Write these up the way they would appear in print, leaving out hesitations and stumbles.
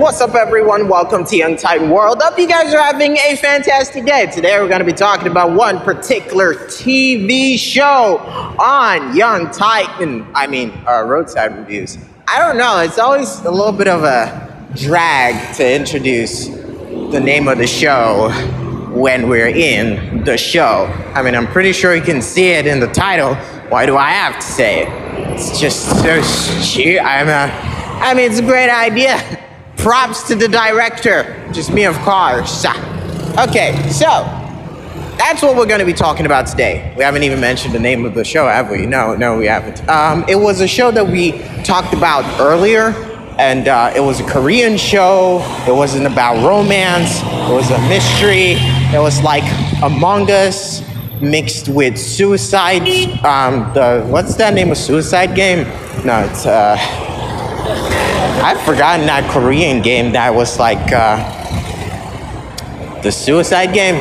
What's up, everyone? Welcome to Young Titan World. Hope you guys are having a fantastic day. Today we're going to be talking about one particular TV show on Young Titan. Roadside reviews. I don't know, it's always a little bit of a drag to introduce the name of the show when we're in the show. I'm pretty sure you can see it in the title. Why do I have to say it? It's just so sheer. It's a great idea. Props to the director. Just me, of course. Okay, so that's what we're going to be talking about today. We haven't even mentioned the name of the show, have we? No, we haven't. It was a show that we talked about earlier, and it was a Korean show. It wasn't about romance. It was a mystery. It was like Among Us mixed with Suicide. What's that name of Suicide game? No, it's I've forgotten that Korean game that was like the Suicide game.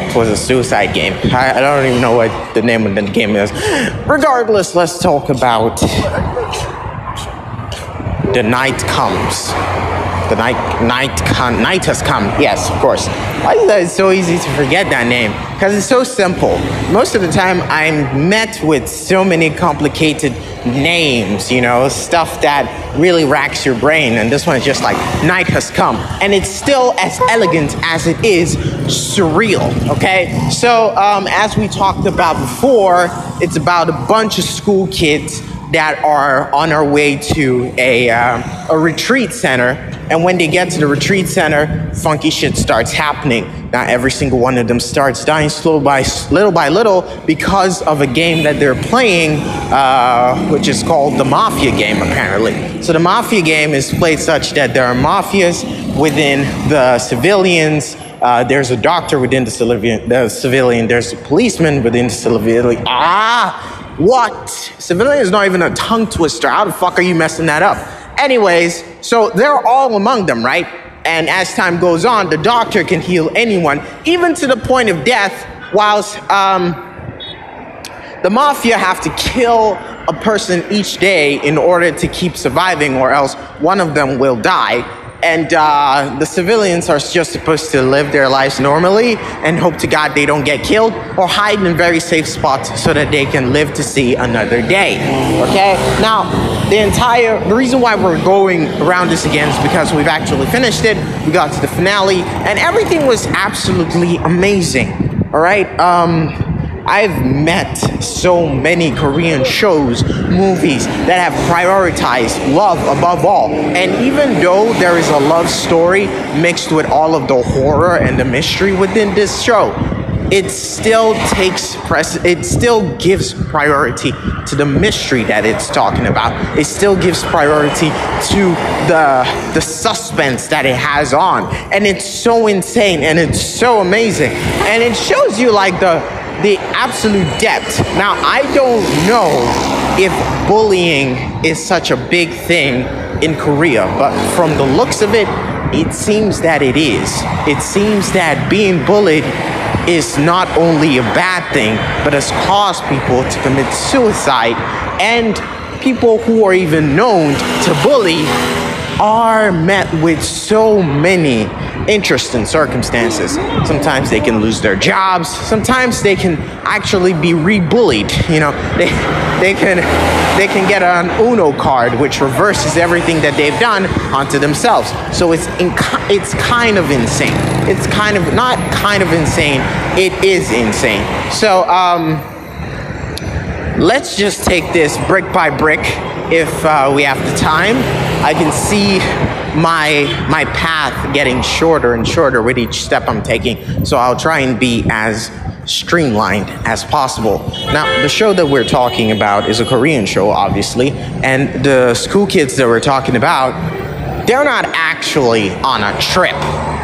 It was a suicide game. I don't even know what the name of the game is. Regardless, let's talk about The Night Comes. The night has come. Yes, of course. Why is that so easy to forget that name? Because it's so simple. Most of the time, I'm met with so many complicated names, stuff that really racks your brain. And this one is just like, Night Has Come. And it's still as elegant as it is surreal, okay? So, as we talked about before, it's about a bunch of school kids that are on our way to a retreat center. And when they get to the retreat center, funky shit starts happening. Now, every single one of them starts dying little by little because of a game that they're playing, which is called the Mafia game, apparently. So the Mafia game is played such that there are mafias within the civilians. There's a doctor within the civilian. There's a policeman within the civilian. What? Civilian is not even a tongue twister. How the fuck are you messing that up? Anyways, so they're all among them, right? And as time goes on, the doctor can heal anyone, even to the point of death, whilst the mafia have to kill a person each day in order to keep surviving, or else one of them will die. And the civilians are just supposed to live their lives normally and hope to God they don't get killed or hide in very safe spots so that they can live to see another day. Okay? Now, the reason why we're going around this again is because we've actually finished it. We got to the finale and everything was absolutely amazing. All right? I've met so many Korean shows, movies that have prioritized love above all. And even though there is a love story mixed with all of the horror and the mystery within this show, it still gives priority to the mystery that it's talking about. It still gives priority to the suspense that it has on. And it's so insane and it's so amazing. And it shows you like the absolute depth. Now, I don't know if bullying is such a big thing in Korea, but from the looks of it, it seems that it is. It seems that being bullied is not only a bad thing, but has caused people to commit suicide, and people who are even known to bully are met with so many interesting circumstances. Sometimes they can lose their jobs. Sometimes they can actually be re-bullied. They can get an Uno card which reverses everything that they've done onto themselves. So it's kind of insane. It's not kind of insane. It is insane. So let's just take this brick by brick if we have the time. I can see my path getting shorter and shorter with each step I'm taking, so I'll try and be as streamlined as possible. Now, the show that we're talking about is a Korean show, obviously, and the school kids that we're talking about, they're not actually on a trip,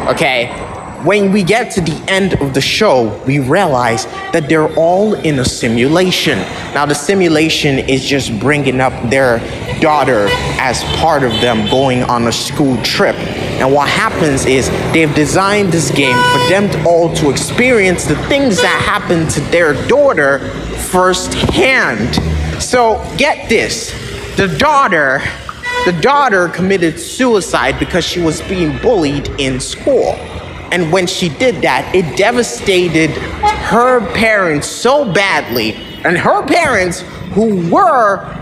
okay? When we get to the end of the show, we realize that they're all in a simulation. Now, the simulation is just bringing up their daughter as part of them going on a school trip. And what happens is they've designed this game for them all to experience the things that happen to their daughter firsthand. So get this, the daughter The daughter committed suicide because she was being bullied in school. And when she did that, it devastated her parents so badly. And her parents, who were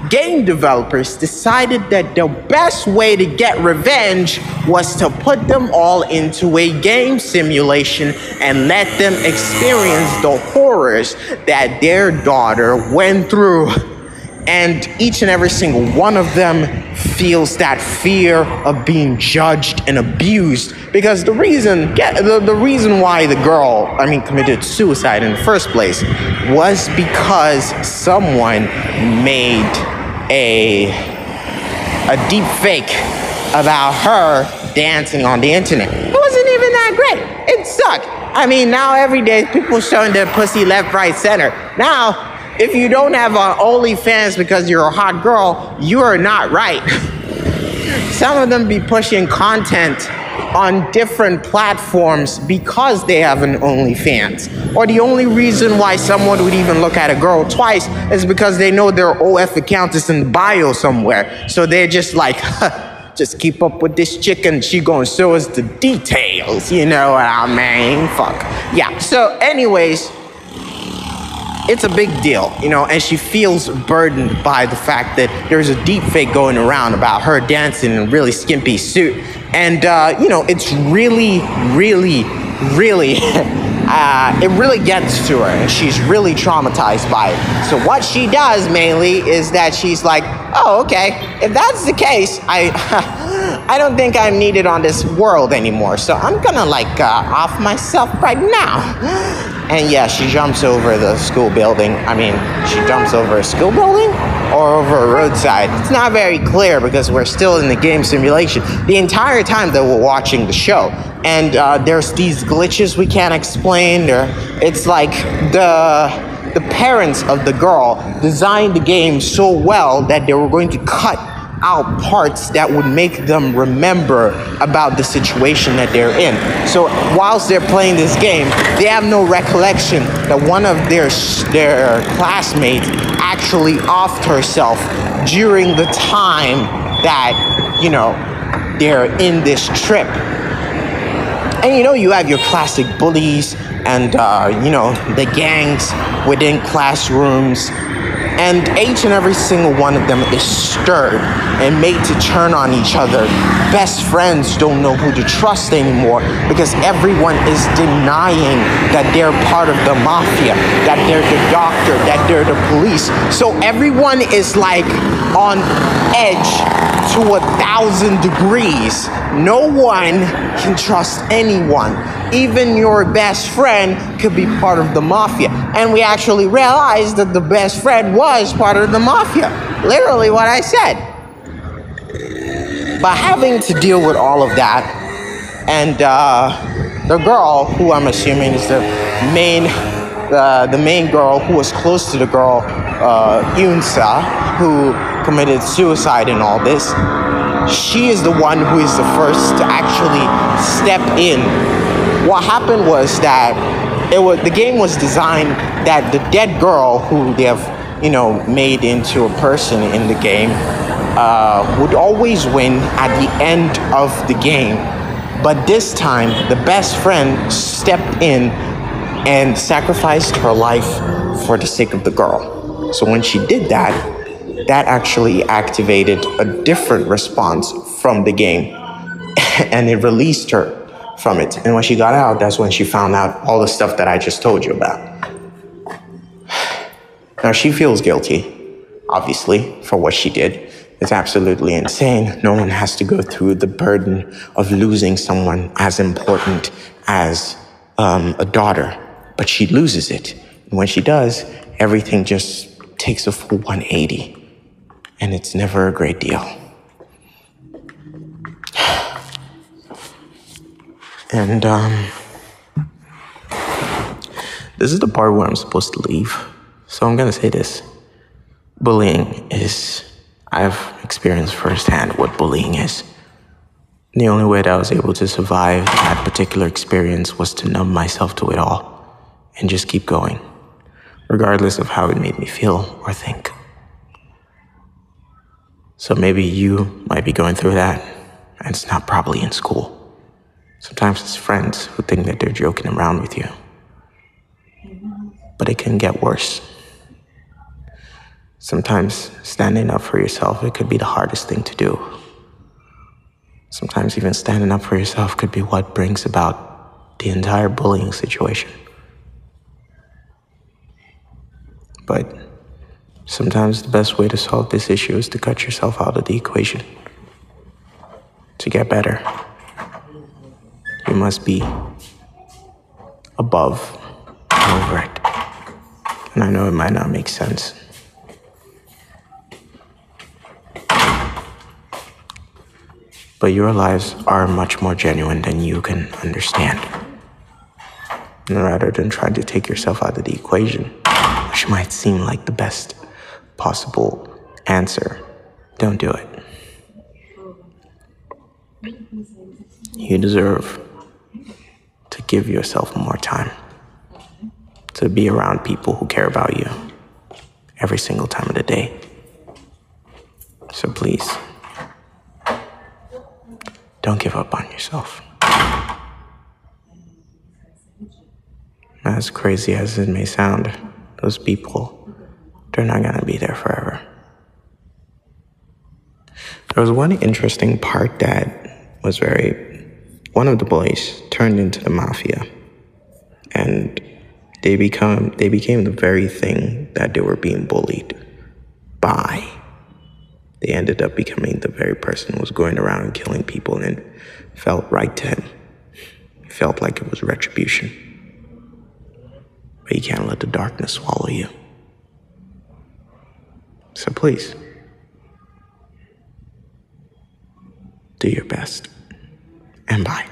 game developers, decided that the best way to get revenge was to put them all into a game simulation and let them experience the horrors that their daughter went through. And each and every single one of them feels that fear of being judged and abused, because the reason why the girl, committed suicide in the first place was because someone made a deep fake about her dancing on the internet. It wasn't even that great. It sucked. Now every day people showing their pussy left, right, center. Now, if you don't have an OnlyFans because you're a hot girl, you are not right. Some of them be pushing content on different platforms because they have an OnlyFans. Or the only reason why someone would even look at a girl twice is because they know their OF account is in the bio somewhere. So they're just like, just keep up with this chick and she gonna show us the details. You know what I mean? Fuck. Yeah, so anyways, it's a big deal, and she feels burdened by the fact that there's a deep fake going around about her dancing in a really skimpy suit. And, it's really, really, really, it really gets to her, and she's really traumatized by it. So what she does mainly is that she's like, oh, okay, if that's the case, I don't think I'm needed on this world anymore. So I'm gonna off myself right now. And yeah, she jumps over the school building. She jumps over a school building or over a roadside. It's not very clear because we're still in the game simulation the entire time that we're watching the show. And there's these glitches we can't explain. It's like the parents of the girl designed the game so well that they were going to cut out parts that would make them remember about the situation that they're in. So whilst they're playing this game, they have no recollection that one of their classmates actually offed herself during the time that, they're in this trip. And you have your classic bullies and, the gangs within classrooms. And each and every single one of them is stirred and made to turn on each other. Best friends don't know who to trust anymore because everyone is denying that they're part of the mafia, that they're the doctor, that they're the police. So everyone is on edge to 1,000 degrees. No one can trust anyone. Even your best friend could be part of the mafia. And we actually realized that the best friend was part of the mafia. Literally what I said. But having to deal with all of that, and the girl, who I'm assuming is the main girl who was close to the girl, Yoonsa, who committed suicide in all this, she is the one who is the first to actually step in. What happened was that the game was designed that the dead girl, who they have, made into a person in the game, would always win at the end of the game. But this time, the best friend stepped in and sacrificed her life for the sake of the girl. So when she did that, that actually activated a different response from the game, and it released her from it. And when she got out, that's when she found out all the stuff that I just told you about. Now, she feels guilty, obviously, for what she did. It's absolutely insane. No one has to go through the burden of losing someone as important as a daughter, but she loses it. And when she does, everything just takes a full 180, and it's never a great deal. And this is the part where I'm supposed to leave. So I'm gonna say this. Bullying is, I've experienced firsthand what bullying is. The only way that I was able to survive that particular experience was to numb myself to it all and just keep going, regardless of how it made me feel or think. So maybe you might be going through that, and it's not probably in school. Sometimes it's friends who think that they're joking around with you. But it can get worse. Sometimes standing up for yourself, it could be the hardest thing to do. Sometimes even standing up for yourself could be what brings about the entire bullying situation. But sometimes the best way to solve this issue is to cut yourself out of the equation. To get better, you must be above and over it. And I know it might not make sense. But your lives are much more genuine than you can understand. And rather than trying to take yourself out of the equation, which might seem like the best possible answer, don't do it. You deserve to give yourself more time, to be around people who care about you every single time of the day. So please, don't give up on yourself. As crazy as it may sound, those people, they're not gonna be there forever. There was one interesting part that was one of the bullies turned into the mafia, and they became the very thing that they were being bullied by. They ended up becoming the very person who was going around and killing people, and it felt right to him. It felt like it was retribution. But you can't let the darkness swallow you. So please, do your best. And bye.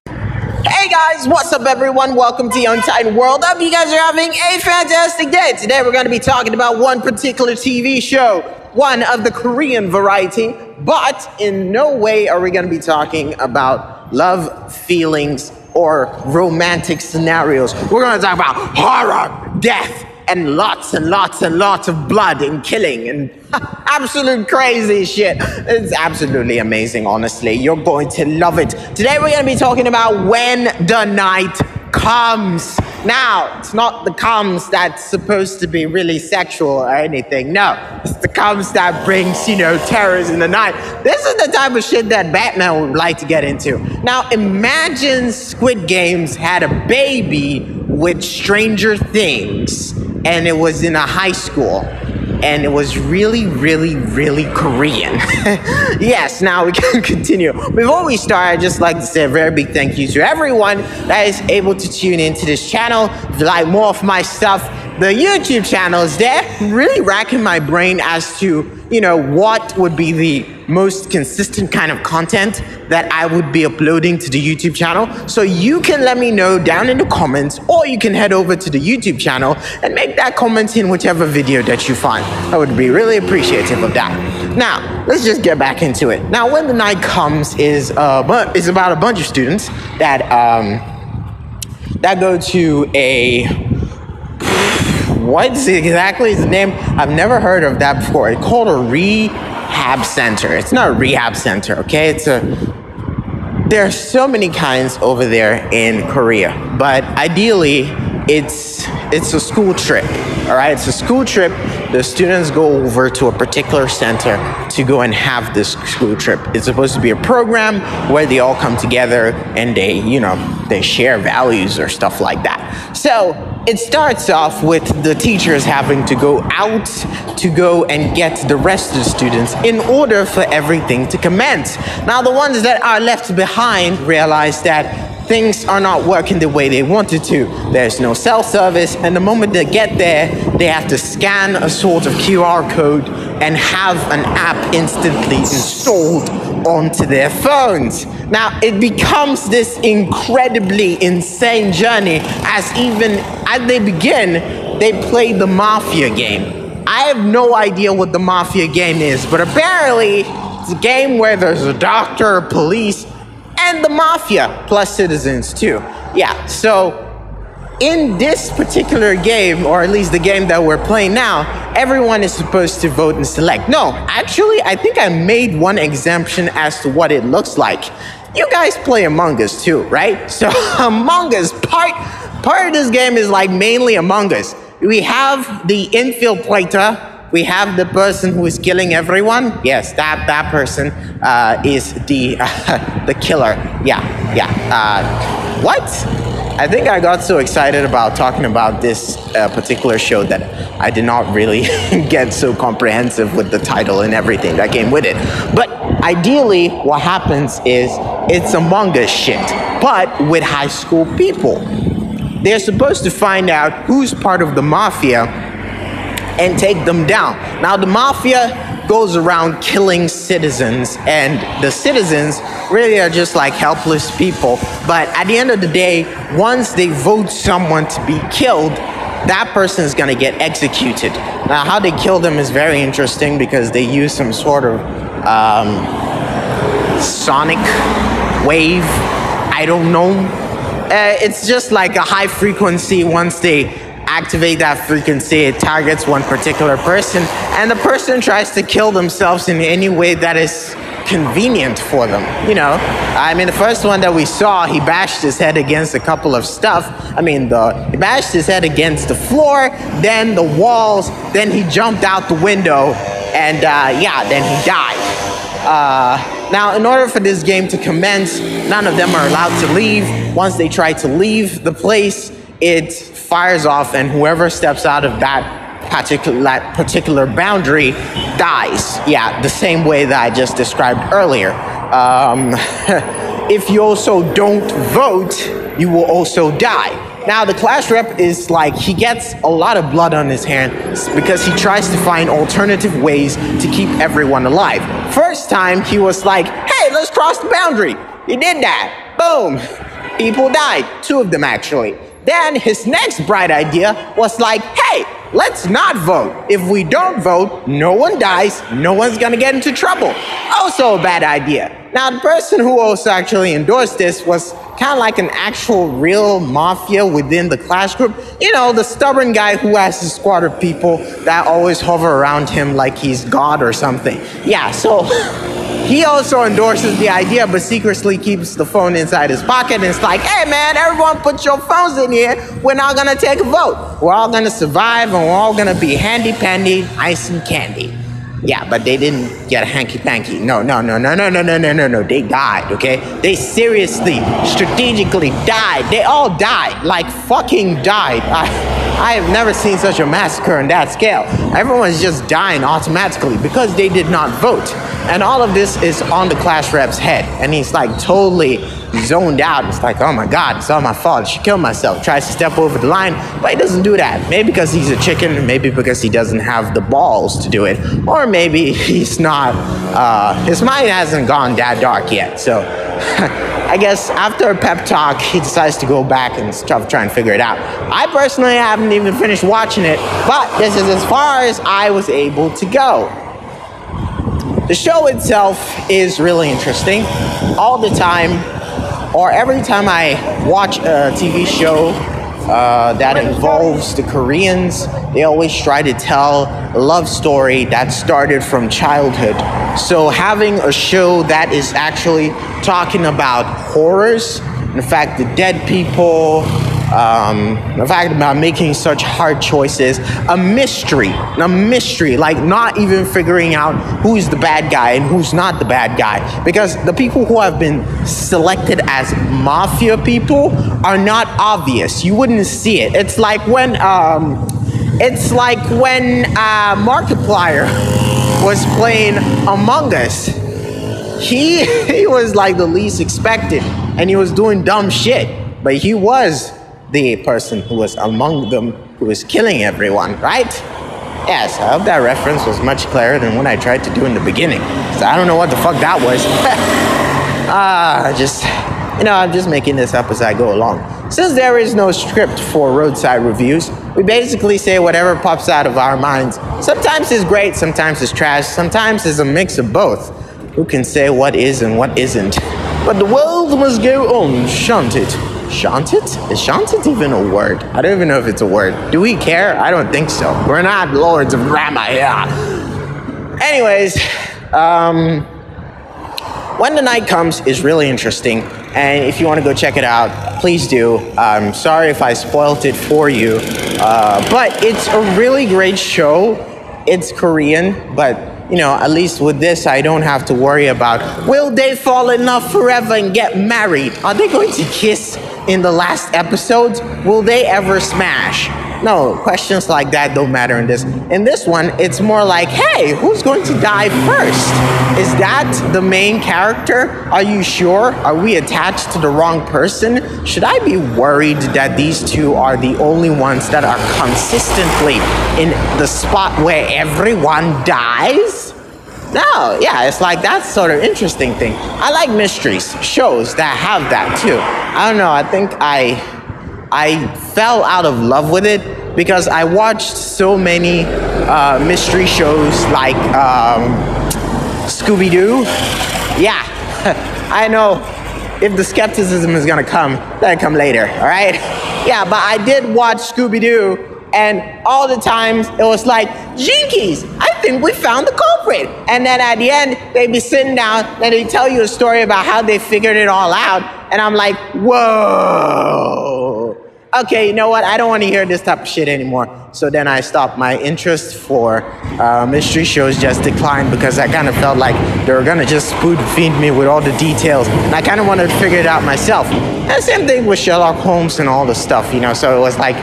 Hey guys, what's up everyone? Welcome to the Untitled World. I hope you guys are having a fantastic day. Today we're going to be talking about one particular TV show, one of the Korean variety, but in no way are we going to be talking about love, feelings, or romantic scenarios. We're going to talk about horror, death, and lots of blood and killing and absolute crazy shit. It's absolutely amazing, honestly. You're going to love it. Today we're going to be talking about When the Night Comes. Now, it's not the comes that's supposed to be really sexual or anything. No, it's the comes that brings, terrors in the night. This is the type of shit that Batman would like to get into. Now, imagine Squid Games had a baby with Stranger Things, and it was in a high school, and it was really Korean. Yes, now we can continue. Before we start, I'd just like to say a very big thank you to everyone that is able to tune into this channel. If you like more of my stuff, the YouTube channel is there. I'm really racking my brain as to, what would be the most consistent kind of content that I would be uploading to the YouTube channel. So you can let me know down in the comments, or you can head over to the YouTube channel and make that comment in whichever video that you find. I would be really appreciative of that. Now, let's just get back into it. Now, When the Night Comes is about a bunch of students that go to a... What exactly is the name? I've never heard of that before. It's called a rehab center. It's not a rehab center, okay? There are so many kinds over there in Korea, but ideally, it's a school trip, all right? It's a school trip. The students go over to a particular center to go and have this school trip. It's supposed to be a program where they all come together and they share values or stuff like that. So it starts off with the teachers having to go out to go and get the rest of the students in order for everything to commence. Now, the ones that are left behind realize that things are not working the way they wanted to. There's no self-service, and the moment they get there, they have to scan a sort of QR code and have an app instantly installed onto their phones. Now, it becomes this incredibly insane journey as they begin, they play the Mafia game. I have no idea what the Mafia game is, but apparently it's a game where there's a doctor, police, and the Mafia, plus citizens too. Yeah, so in this particular game, or at least the game that we're playing now, everyone is supposed to vote and select. No, actually, I think I made one exemption as to what it looks like. You guys play Among Us too, right? So Among Us, part of this game is like mainly Among Us. We have the infiltrator. We have the person who is killing everyone. Yes, that person is the killer. Yeah. What? I think I got so excited about talking about this particular show that I did not really get so comprehensive with the title and everything that came with it. But ideally, what happens is it's Among Us shit, but with high school people. They're supposed to find out who's part of the mafia and take them down. Now, the mafia goes around killing citizens, and the citizens really are just like helpless people. But at the end of the day, once they vote someone to be killed, that person is gonna get executed. Now, how they kill them is very interesting because they use some sort of sonic wave. I don't know. It's just like a high frequency. Once they activate that frequency, it targets one particular person, and the person tries to kill themselves in any way that is convenient for them. You know, I mean, the first one that we saw, he bashed his head against a couple of stuff. I mean, he bashed his head against the floor, then the walls, then he jumped out the window, and then he died. Now, in order for this game to commence, none of them are allowed to leave. Once they try to leave the place, it fires off, and whoever steps out of that particular boundary dies. Yeah, the same way that I just described earlier. If you also don't vote, you will also die. Now, the class rep is like, he gets a lot of blood on his hands because he tries to find alternative ways to keep everyone alive. First time, he was like, hey, let's cross the boundary. He did that. Boom. People died. 2 of them, actually. Then his next bright idea was like, hey, let's not vote. If we don't vote, no one dies, no one's gonna get into trouble. Also a bad idea. Now, the person who also actually endorsed this was kind of like an actual real mafia within the class group. You know, the stubborn guy who has a squad of people that always hover around him like he's God or something. Yeah, so he also endorses the idea, but secretly keeps the phone inside his pocket, and it's like, hey man, everyone put your phones in here. We're not gonna take a vote. We're all gonna survive, and we're all gonna be handy-pandy, ice and candy. Yeah, but they didn't get a hanky-panky. No. They died, okay? They seriously, strategically died. They all died, like fucking died. I have never seen such a massacre on that scale. Everyone's just dying automatically because they did not vote. And all of this is on the class rep's head. And he's like totally zoned out. It's like, oh my God, it's all my fault. I should kill myself. Tries to step over the line, but he doesn't do that. Maybe because he's a chicken, maybe because he doesn't have the balls to do it, or maybe he's not, his mind hasn't gone that dark yet. So I guess after a pep talk, he decides to go back and start trying to figure it out. I personally haven't even finished watching it, but this is as far as I was able to go. The show itself is really interesting. All the time, or every time I watch a TV show that involves the Koreans, they always try to tell a love story that started from childhood. So having a show that is actually talking about horrors, in fact, the dead people, the fact about making such hard choices, a mystery, like not even figuring out who's the bad guy and who's not the bad guy, because the people who have been selected as mafia people are not obvious. You wouldn't see it. It's like when Markiplier was playing Among Us. He was like the least expected, and he was doing dumb shit, but he was the person who was among them who was killing everyone, right? Yes, I hope that reference was much clearer than what I tried to do in the beginning, because I don't know what the fuck that was. I'm just making this up as I go along. Since there is no script for Roadside reviews, we basically say whatever pops out of our minds. Sometimes it's great, sometimes it's trash, sometimes it's a mix of both. Who can say what is and what isn't? But the world must go on, shan't it? Shanted? Is shanted even a word? I don't even know if it's a word. Do we care? I don't think so. We're not lords of grammar here. Anyways, When the Night Comes is really interesting, and if you want to go check it out, please do. I'm sorry if I spoiled it for you, but it's a really great show. It's Korean, but you know, at least with this, I don't have to worry about, will they fall in love forever and get married? Are they going to kiss in the last episodes? Will they ever smash? No, questions like that don't matter in this. In this one, it's more like, hey, who's going to die first? Is that the main character? Are you sure? Are we attached to the wrong person? Should I be worried that these two are the only ones that are consistently in the spot where everyone dies? No, yeah, it's like that sort of interesting thing. I like mysteries, shows that have that too. I don't know, I think I fell out of love with it because I watched so many mystery shows like Scooby-Doo. Yeah, I know if the skepticism is gonna come, let it come later, all right? Yeah, but I did watch Scooby-Doo, and all the times it was like, Jinkies, I think we found the culprit. And then at the end, they'd be sitting down and they tell you a story about how they figured it all out. And I'm like, whoa. Okay, you know what? I don't want to hear this type of shit anymore. So then I stopped. My interest for mystery shows just declined because I kind of felt like they were going to just spoon feed me with all the details. And I kind of wanted to figure it out myself. And same thing with Sherlock Holmes and all the stuff, you know. So it was like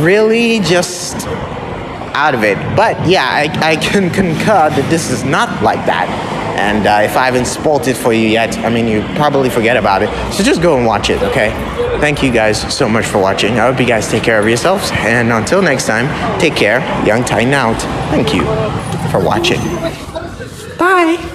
really just out of it. But yeah, I can concur that this is not like that. And if I haven't spoiled it for you yet, I mean, you probably forget about it. So just go and watch it, okay? Thank you guys so much for watching. I hope you guys take care of yourselves. And until next time, take care. Young Titan out. Thank you for watching. Bye.